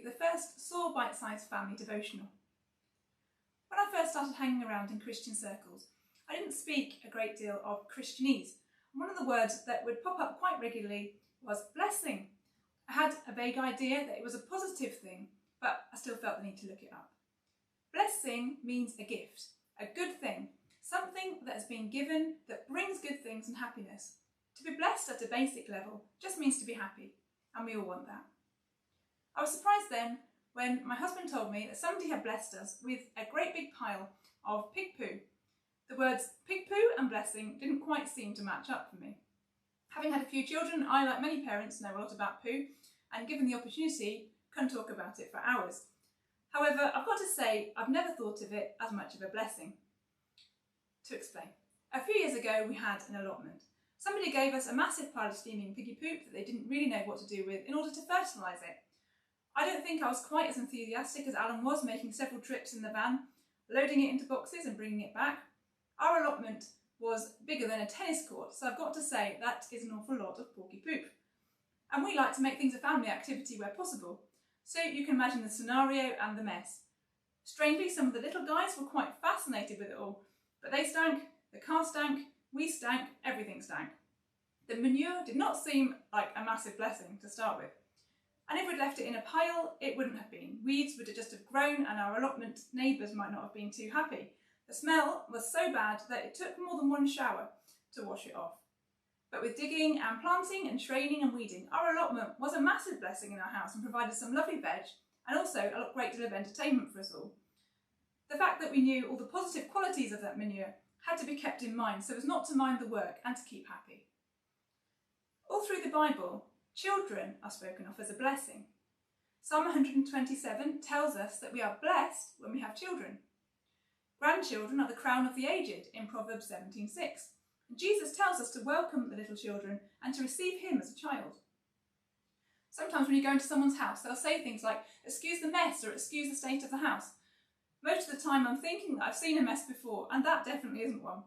the first small bite-sized family devotional. When I first started hanging around in Christian circles, I didn't speak a great deal of Christianese. One of the words that would pop up quite regularly was blessing. I had a vague idea that it was a positive thing, but I still felt the need to look it up. Blessing means a gift, a good thing, something that has been given that brings good things and happiness. To be blessed at a basic level just means to be happy, and we all want that. I was surprised then when my husband told me that somebody had blessed us with a great big pile of pig poo. The words pig poo and blessing didn't quite seem to match up for me. Having had a few children, I, like many parents, know a lot about poo, and given the opportunity, can talk about it for hours. However, I've got to say, I've never thought of it as much of a blessing. To explain, a few years ago we had an allotment. Somebody gave us a massive pile of steaming piggy poop that they didn't really know what to do with in order to fertilise it. I don't think I was quite as enthusiastic as Alan was, making several trips in the van, loading it into boxes and bringing it back. Our allotment was bigger than a tennis court, so I've got to say that is an awful lot of porky poop. And we like to make things a family activity where possible, so you can imagine the scenario and the mess. Strangely, some of the little guys were quite fascinated with it all, but they stank, the car stank, we stank, everything stank. The manure did not seem like a massive blessing to start with. And if we'd left it in a pile, it wouldn't have been. Weeds would have just have grown and our allotment neighbours might not have been too happy. The smell was so bad that it took more than one shower to wash it off. But with digging and planting and training and weeding, our allotment was a massive blessing in our house and provided some lovely veg and also a great deal of entertainment for us all. The fact that we knew all the positive qualities of that manure had to be kept in mind so as not to mind the work and to keep happy. All through the Bible, children are spoken of as a blessing. Psalm 127 tells us that we are blessed when we have children. Grandchildren are the crown of the aged in Proverbs 17:6. Jesus tells us to welcome the little children and to receive him as a child. Sometimes when you go into someone's house, they'll say things like, excuse the mess or excuse the state of the house. Most of the time I'm thinking that I've seen a mess before, and that definitely isn't one.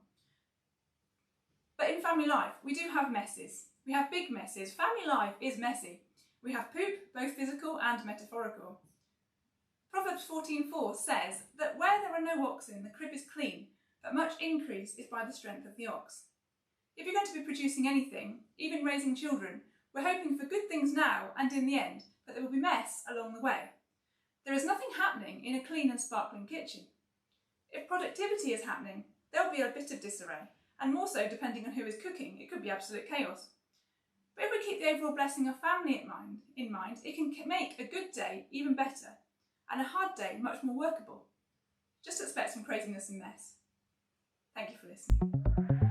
But in family life, we do have messes. We have big messes. Family life is messy. We have poop, both physical and metaphorical. Proverbs 14:4 says that where there are no oxen, the crib is clean, but much increase is by the strength of the ox. If you're going to be producing anything, even raising children, we're hoping for good things now and in the end, but there will be mess along the way. There is nothing happening in a clean and sparkling kitchen. If productivity is happening, there will be a bit of disarray, and more so depending on who is cooking, it could be absolute chaos. But if we keep the overall blessing of family in mind, it can make a good day even better, and a hard day much more workable. Just expect some craziness and mess. Thank you for listening.